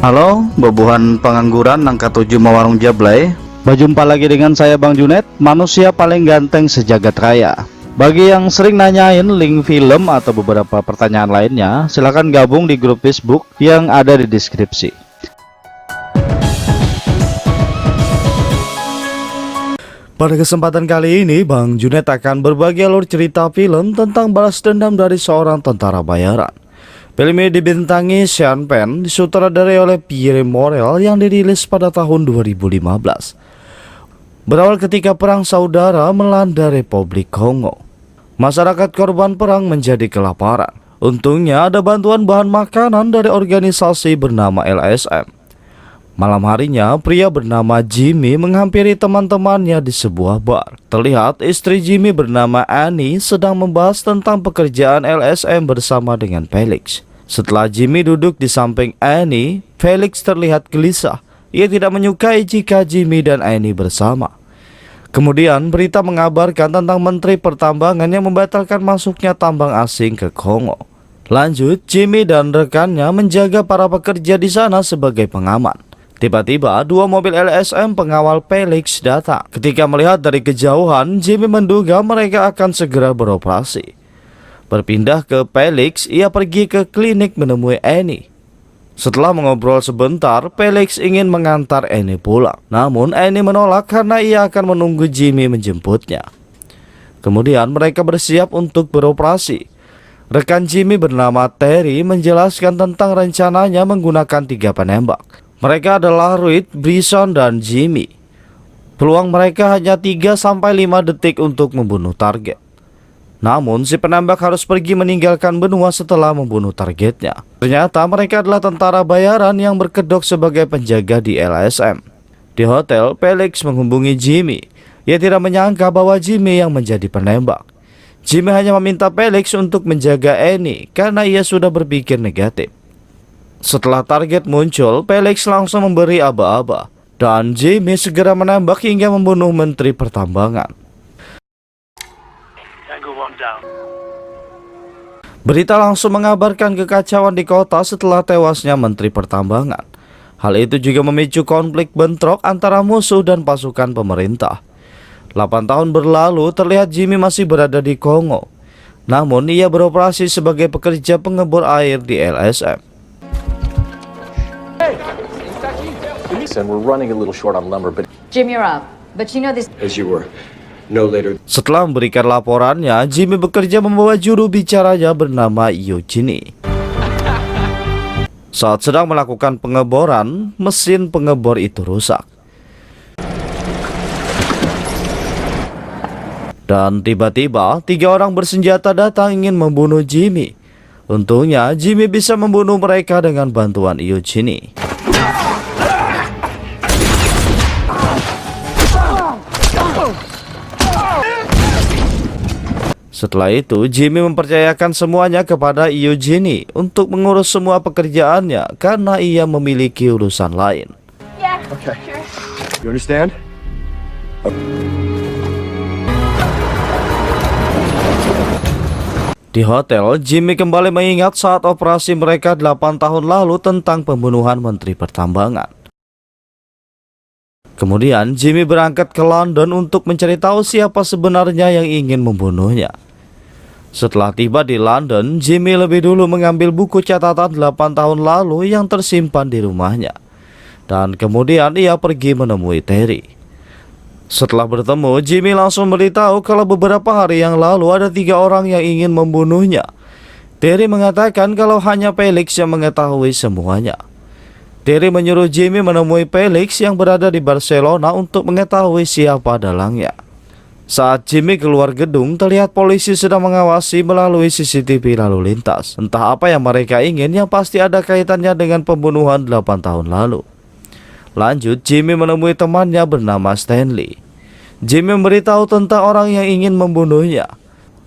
Halo, bobohan pengangguran angka 7 Mawarung Jablay. Berjumpa lagi dengan saya Bang Junet, manusia paling ganteng sejagat raya. Bagi yang sering nanyain link film atau beberapa pertanyaan lainnya, silahkan gabung di grup Facebook yang ada di deskripsi. Pada kesempatan kali ini, Bang Junet akan berbagi alur cerita film tentang balas dendam dari seorang tentara bayaran. Film ini dibintangi Sean Penn, disutradarai oleh Pierre Morel yang dirilis pada tahun 2015. Berawal ketika perang saudara melanda Republik Kongo. Masyarakat korban perang menjadi kelaparan. Untungnya ada bantuan bahan makanan dari organisasi bernama LSM. Malam harinya, pria bernama Jimmy menghampiri teman-temannya di sebuah bar. Terlihat istri Jimmy bernama Annie sedang membahas tentang pekerjaan LSM bersama dengan Felix. Setelah Jimmy duduk di samping Annie, Felix terlihat gelisah. Ia tidak menyukai jika Jimmy dan Annie bersama. Kemudian berita mengabarkan tentang Menteri Pertambangan yang membatalkan masuknya tambang asing ke Kongo. Lanjut, Jimmy dan rekannya menjaga para pekerja di sana sebagai pengaman. Tiba-tiba, dua mobil LSM pengawal Felix datang. Ketika melihat dari kejauhan, Jimmy menduga mereka akan segera beroperasi. Berpindah ke Felix, ia pergi ke klinik menemui Annie. Setelah mengobrol sebentar, Felix ingin mengantar Annie pulang. Namun Annie menolak karena ia akan menunggu Jimmy menjemputnya. Kemudian mereka bersiap untuk beroperasi. Rekan Jimmy bernama Terry menjelaskan tentang rencananya menggunakan 3 penembak. Mereka adalah Reed, Bryson, dan Jimmy. Peluang mereka hanya 3-5 detik untuk membunuh target. Namun si penembak harus pergi meninggalkan benua setelah membunuh targetnya. Ternyata mereka adalah tentara bayaran yang berkedok sebagai penjaga di LSM. Di hotel, Felix menghubungi Jimmy. Ia tidak menyangka bahwa Jimmy yang menjadi penembak. Jimmy hanya meminta Felix untuk menjaga Annie karena ia sudah berpikir negatif. Setelah target muncul, Felix langsung memberi aba-aba. Dan Jimmy segera menembak hingga membunuh Menteri Pertambangan. Berita langsung mengabarkan kekacauan di kota setelah tewasnya Menteri Pertambangan. Hal itu juga memicu konflik bentrok antara musuh dan pasukan pemerintah. 8 tahun berlalu, terlihat Jimmy masih berada di Kongo. Namun ia beroperasi sebagai pekerja pengebor air di LSM. We're running a little short on lumber, but Jim, you're up. But you know this. as you were no later. Setelah memberikan laporannya, Jimmy bekerja membawa juru bicaranya bernama Eugenie. Saat sedang melakukan pengeboran, mesin pengebor itu rusak. Dan tiba-tiba, 3 orang bersenjata datang ingin membunuh Jimmy. Untungnya, Jimmy bisa membunuh mereka dengan bantuan Eugenie. Setelah itu, Jimmy mempercayakan semuanya kepada Eugenie untuk mengurus semua pekerjaannya karena ia memiliki urusan lain. Okay. You understand? Di hotel, Jimmy kembali mengingat saat operasi mereka 8 tahun lalu tentang pembunuhan Menteri Pertambangan. Kemudian, Jimmy berangkat ke London untuk mencari tahu siapa sebenarnya yang ingin membunuhnya. Setelah tiba di London, Jimmy lebih dulu mengambil buku catatan 8 tahun lalu yang tersimpan di rumahnya. Dan kemudian ia pergi menemui Terry. Setelah bertemu, Jimmy langsung memberitahu kalau beberapa hari yang lalu ada 3 orang yang ingin membunuhnya. Terry mengatakan kalau hanya Felix yang mengetahui semuanya. Terry menyuruh Jimmy menemui Felix yang berada di Barcelona untuk mengetahui siapa dalangnya. Saat Jimmy keluar gedung, terlihat polisi sedang mengawasi melalui CCTV lalu lintas. Entah apa yang mereka ingin, yang pasti ada kaitannya dengan pembunuhan 8 tahun lalu. Lanjut, Jimmy menemui temannya bernama Stanley. Jimmy memberitahu tentang orang yang ingin membunuhnya.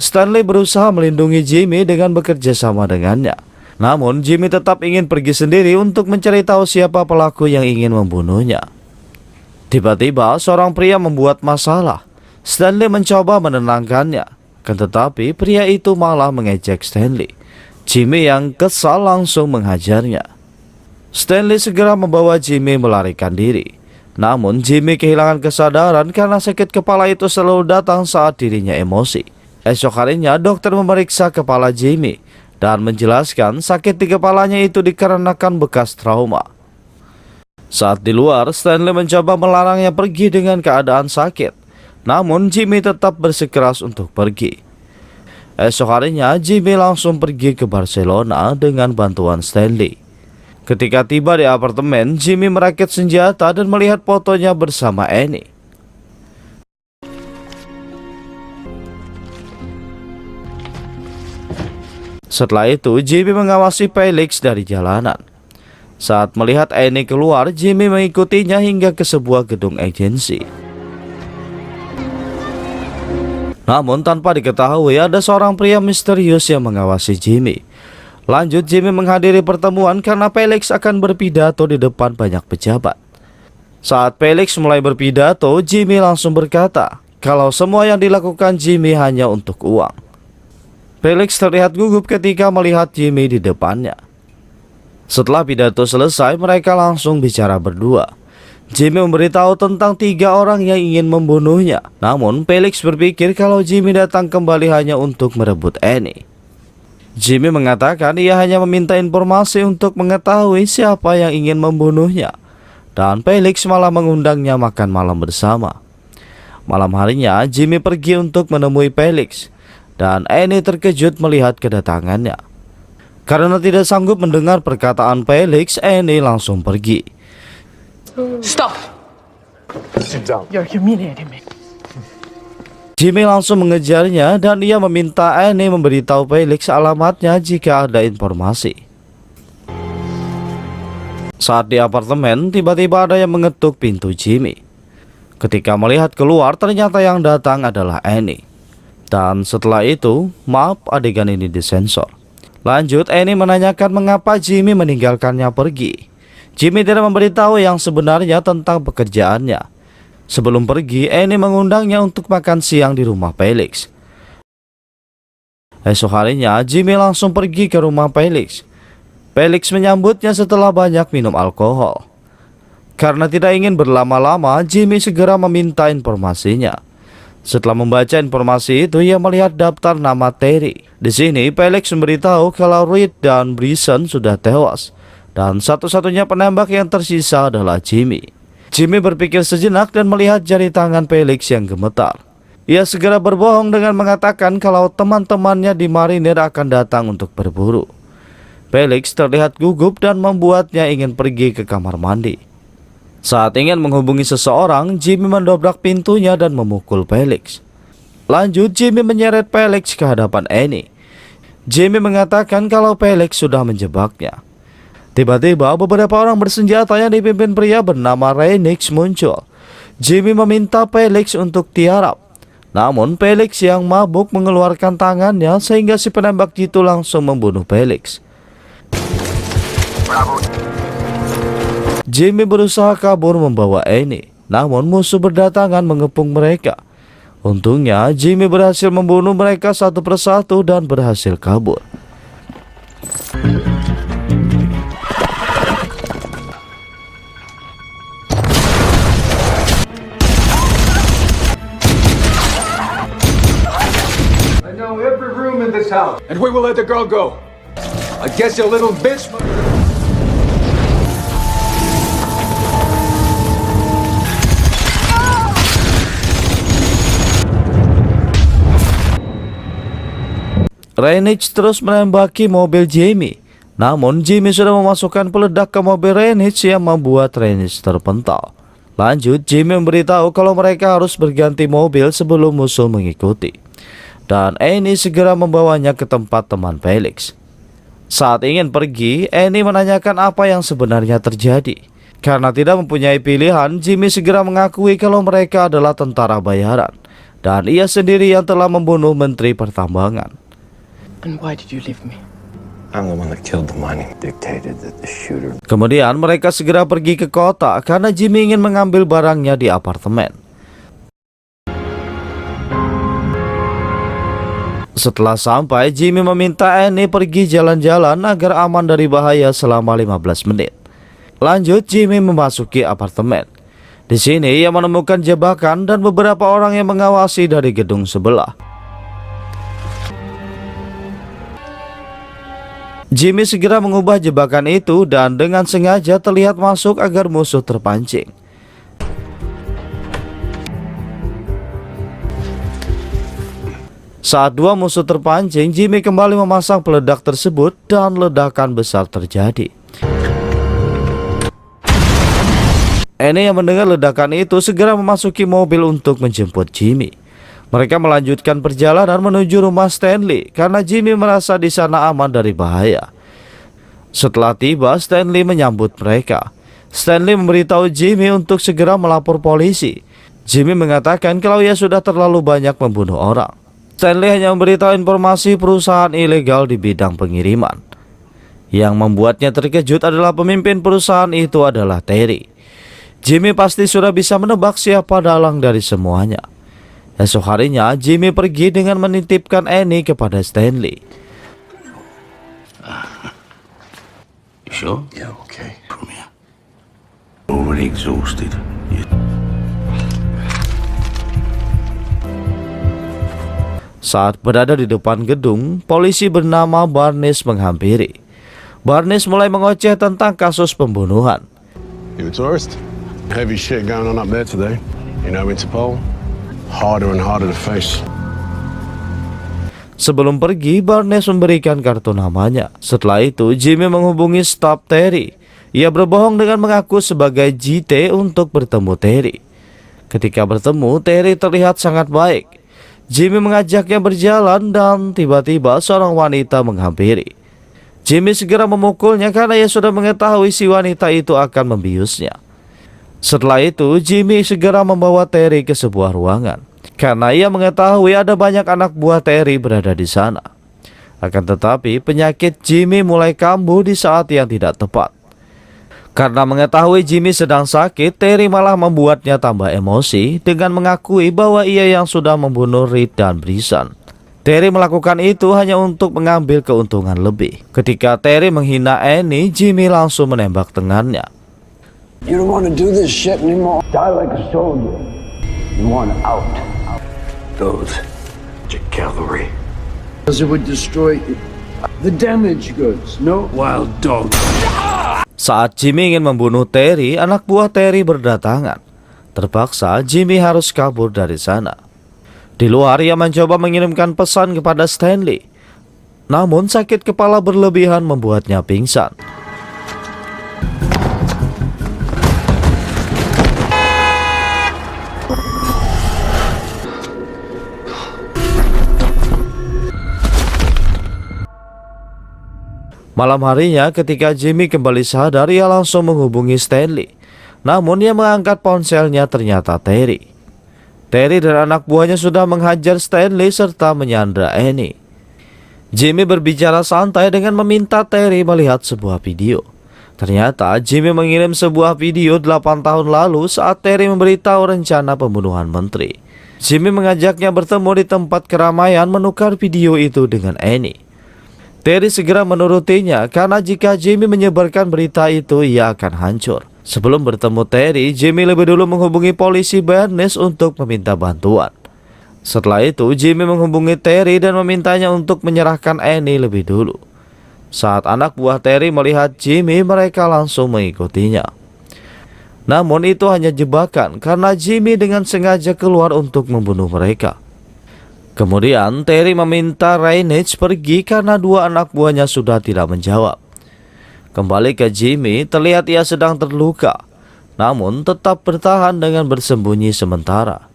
Stanley berusaha melindungi Jimmy dengan bekerja sama dengannya. Namun, Jimmy tetap ingin pergi sendiri untuk mencari tahu siapa pelaku yang ingin membunuhnya. Tiba-tiba, seorang pria membuat masalah. Stanley mencoba menenangkannya, tetapi pria itu malah mengejek Stanley. Jimmy yang kesal langsung menghajarnya. Stanley segera membawa Jimmy melarikan diri. Namun Jimmy kehilangan kesadaran karena sakit kepala itu selalu datang saat dirinya emosi. Esok harinya dokter memeriksa kepala Jimmy dan menjelaskan sakit di kepalanya itu dikarenakan bekas trauma. Saat di luar, Stanley mencoba melarangnya pergi dengan keadaan sakit. Namun Jimmy tetap bersikeras untuk pergi. Esok harinya Jimmy langsung pergi ke Barcelona dengan bantuan Stanley. Ketika tiba di apartemen, Jimmy merakit senjata dan melihat fotonya bersama Annie. Setelah itu, Jimmy mengawasi Felix dari jalanan. Saat melihat Annie keluar, Jimmy mengikutinya hingga ke sebuah gedung agensi. Namun tanpa diketahui ada seorang pria misterius yang mengawasi Jimmy. Lanjut, Jimmy menghadiri pertemuan karena Felix akan berpidato di depan banyak pejabat. Saat Felix mulai berpidato, Jimmy langsung berkata kalau semua yang dilakukan Jimmy hanya untuk uang. Felix terlihat gugup ketika melihat Jimmy di depannya. Setelah pidato selesai, mereka langsung bicara berdua. Jimmy memberitahu tentang 3 orang yang ingin membunuhnya. Namun Felix berpikir kalau Jimmy datang kembali hanya untuk merebut Annie. Jimmy mengatakan ia hanya meminta informasi untuk mengetahui siapa yang ingin membunuhnya. Dan Felix malah mengundangnya makan malam bersama. Malam harinya Jimmy pergi untuk menemui Felix. Dan Annie terkejut melihat kedatangannya. Karena tidak sanggup mendengar perkataan Felix, Annie langsung pergi. Stop! Sit down. You're humiliating me. Jimmy langsung mengejarnya dan ia meminta Annie memberitahu Felix alamatnya jika ada informasi. Saat di apartemen, tiba-tiba ada yang mengetuk pintu Jimmy. Ketika melihat keluar, ternyata yang datang adalah Annie. Dan setelah itu, maaf, adegan ini disensor. Lanjut, Annie menanyakan mengapa Jimmy meninggalkannya pergi. Jimmy tidak memberitahu yang sebenarnya tentang pekerjaannya. Sebelum pergi, Annie mengundangnya untuk makan siang di rumah Felix. Esok harinya, Jimmy langsung pergi ke rumah Felix. Felix menyambutnya setelah banyak minum alkohol. Karena tidak ingin berlama-lama, Jimmy segera meminta informasinya. Setelah membaca informasi itu, ia melihat daftar nama Terry. Di sini, Felix memberitahu kalau Reed dan Bryson sudah tewas. Dan satu-satunya penembak yang tersisa adalah Jimmy. Jimmy berpikir sejenak dan melihat jari tangan Felix yang gemetar. Ia segera berbohong dengan mengatakan kalau teman-temannya di marinir akan datang untuk berburu. Felix terlihat gugup dan membuatnya ingin pergi ke kamar mandi. Saat ingin menghubungi seseorang, Jimmy mendobrak pintunya dan memukul Felix. Lanjut, Jimmy menyeret Felix ke hadapan Annie. Jimmy mengatakan kalau Felix sudah menjebaknya. Tiba-tiba beberapa orang bersenjata yang dipimpin pria bernama Renix muncul. Jimmy meminta Felix untuk tiarap. Namun Felix yang mabuk mengeluarkan tangannya sehingga si penembak itu langsung membunuh Felix. Jimmy berusaha kabur membawa Annie. Namun musuh berdatangan mengepung mereka. Untungnya Jimmy berhasil membunuh mereka satu persatu dan berhasil kabur. Every room in this house. And we will let the girl go. I guess you little bitch. Renix terus menembaki mobil Jimmy. Namun Jimmy sudah memasukkan peledak ke mobil Renix yang membuat Renix terpental. Lanjut, Jimmy memberitahu kalau mereka harus berganti mobil sebelum musuh mengikuti. Dan Annie segera membawanya ke tempat teman Felix. Saat ingin pergi, Annie menanyakan apa yang sebenarnya terjadi. Karena tidak mempunyai pilihan, Jimmy segera mengakui kalau mereka adalah tentara bayaran. Dan ia sendiri yang telah membunuh Menteri Pertambangan. And why did you leave me? I'm the one that killed the mining dictated that the shooter. Kemudian mereka segera pergi ke kota karena Jimmy ingin mengambil barangnya di apartemen. Setelah sampai, Jimmy meminta Annie pergi jalan-jalan agar aman dari bahaya selama 15 menit. Lanjut, Jimmy memasuki apartemen. Di sini ia menemukan jebakan dan beberapa orang yang mengawasi dari gedung sebelah. Jimmy segera mengubah jebakan itu dan dengan sengaja terlihat masuk agar musuh terpancing. Saat dua musuh terpancing, Jimmy kembali memasang peledak tersebut dan ledakan besar terjadi. Annie yang mendengar ledakan itu segera memasuki mobil untuk menjemput Jimmy. Mereka melanjutkan perjalanan menuju rumah Stanley karena Jimmy merasa di sana aman dari bahaya. Setelah tiba, Stanley menyambut mereka. Stanley memberitahu Jimmy untuk segera melapor polisi. Jimmy mengatakan kalau ia sudah terlalu banyak membunuh orang. Stanley hanya memberitahu informasi perusahaan ilegal di bidang pengiriman. Yang membuatnya terkejut adalah pemimpin perusahaan itu adalah Terry. Jimmy pasti sudah bisa menebak siapa dalang dari semuanya. Esok harinya, Jimmy pergi dengan menitipkan Annie kepada Stanley. You sure? Yeah, okay. Come here. Already exhausted. Saat berada di depan gedung, polisi bernama Barnes menghampiri. Barnes mulai mengoceh tentang kasus pembunuhan. You a tourist? Heavy shit going on up there today. You know Interpol? Harder and harder to face. Sebelum pergi, Barnes memberikan kartu namanya. Setelah itu, Jimmy menghubungi staf Terry. Ia berbohong dengan mengaku sebagai JT untuk bertemu Terry. Ketika bertemu, Terry terlihat sangat baik. Jimmy mengajaknya berjalan dan tiba-tiba seorang wanita menghampiri. Jimmy segera memukulnya karena ia sudah mengetahui si wanita itu akan membiusnya. Setelah itu, Jimmy segera membawa Terry ke sebuah ruangan karena ia mengetahui ada banyak anak buah Terry berada di sana. Akan tetapi, penyakit Jimmy mulai kambuh di saat yang tidak tepat. Karena mengetahui Jimmy sedang sakit, Terry malah membuatnya tambah emosi dengan mengakui bahwa ia yang sudah membunuh Reed dan Bryson. Terry melakukan itu hanya untuk mengambil keuntungan lebih. Ketika Terry menghina Annie, Jimmy langsung menembak tangannya. You don't want to do this shit anymore. Die like a soldier. You want out. Those your cavalry. Because it would destroy the damaged goods, no? Wild dogs. Saat Jimmy ingin membunuh Terry, anak buah Terry berdatangan. Terpaksa Jimmy harus kabur dari sana. Di luar, ia mencoba mengirimkan pesan kepada Stanley. Namun sakit kepala berlebihan membuatnya pingsan. Malam harinya, ketika Jimmy kembali sadar, ia langsung menghubungi Stanley. Namun ia mengangkat ponselnya ternyata Terry. Terry dan anak buahnya sudah menghajar Stanley serta menyandra Annie. Jimmy berbicara santai dengan meminta Terry melihat sebuah video. Ternyata Jimmy mengirim sebuah video 8 tahun lalu saat Terry memberitahu rencana pembunuhan menteri. Jimmy mengajaknya bertemu di tempat keramaian menukar video itu dengan Annie. Terry segera menurutinya karena jika Jimmy menyebarkan berita itu, ia akan hancur. Sebelum bertemu Terry, Jimmy lebih dulu menghubungi polisi Barnes untuk meminta bantuan. Setelah itu, Jimmy menghubungi Terry dan memintanya untuk menyerahkan Annie lebih dulu. Saat anak buah Terry melihat Jimmy, mereka langsung mengikutinya. Namun itu hanya jebakan karena Jimmy dengan sengaja keluar untuk membunuh mereka. Kemudian Terry meminta Rainage pergi karena dua anak buahnya sudah tidak menjawab. Kembali ke Jimmy, terlihat ia sedang terluka, namun tetap bertahan dengan bersembunyi sementara.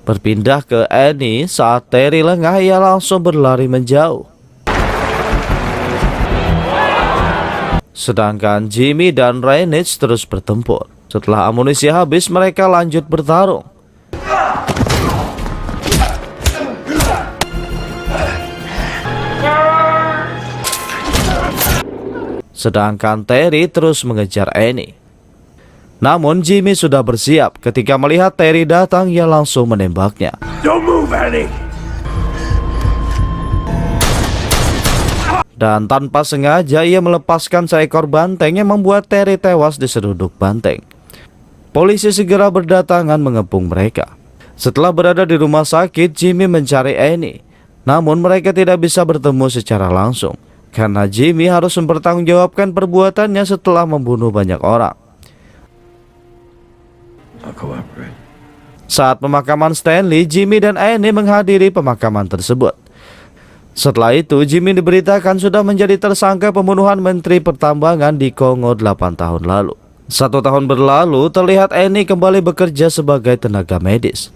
Berpindah ke Annie, saat Terry lengah, ia langsung berlari menjauh. Sedangkan Jimmy dan Rainage terus bertempur. Setelah amunisi habis, mereka lanjut bertarung. Sedangkan Terry terus mengejar Annie. Namun Jimmy sudah bersiap. Ketika melihat Terry datang, ia langsung menembaknya. Don't move, Annie. Dan tanpa sengaja ia melepaskan seekor banteng yang membuat Terry tewas di seruduk banteng. Polisi segera berdatangan mengepung mereka. Setelah berada di rumah sakit, Jimmy mencari Annie. Namun mereka tidak bisa bertemu secara langsung karena Jimmy harus mempertanggungjawabkan perbuatannya setelah membunuh banyak orang. I'll cooperate. Saat pemakaman Stanley, Jimmy dan Annie menghadiri pemakaman tersebut. Setelah itu, Jimmy diberitakan sudah menjadi tersangka pembunuhan Menteri Pertambangan di Kongo 8 tahun lalu. 1 tahun berlalu, terlihat Annie kembali bekerja sebagai tenaga medis.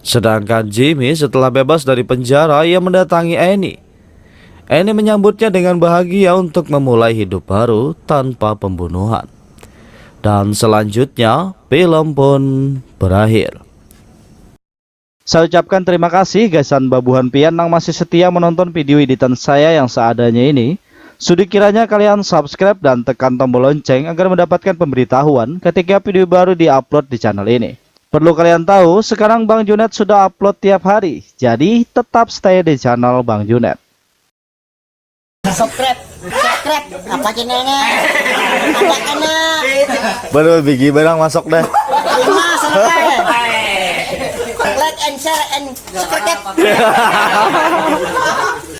Sedangkan Jimmy setelah bebas dari penjara, ia mendatangi Annie. Annie menyambutnya dengan bahagia untuk memulai hidup baru tanpa pembunuhan. Dan selanjutnya, film pun berakhir. Saya ucapkan terima kasih Gaisan Babuhan Pian yang masih setia menonton video editan saya yang seadanya ini. Sudi kiranya kalian subscribe dan tekan tombol lonceng agar mendapatkan pemberitahuan ketika video baru diupload di channel ini. Perlu kalian tahu, sekarang Bang Junet sudah upload tiap hari, jadi tetap stay di channel Bang Junet. Subscribe apa channelnya? Ada kena. Baru bigi barang masuk deh. Like and share and subscribe.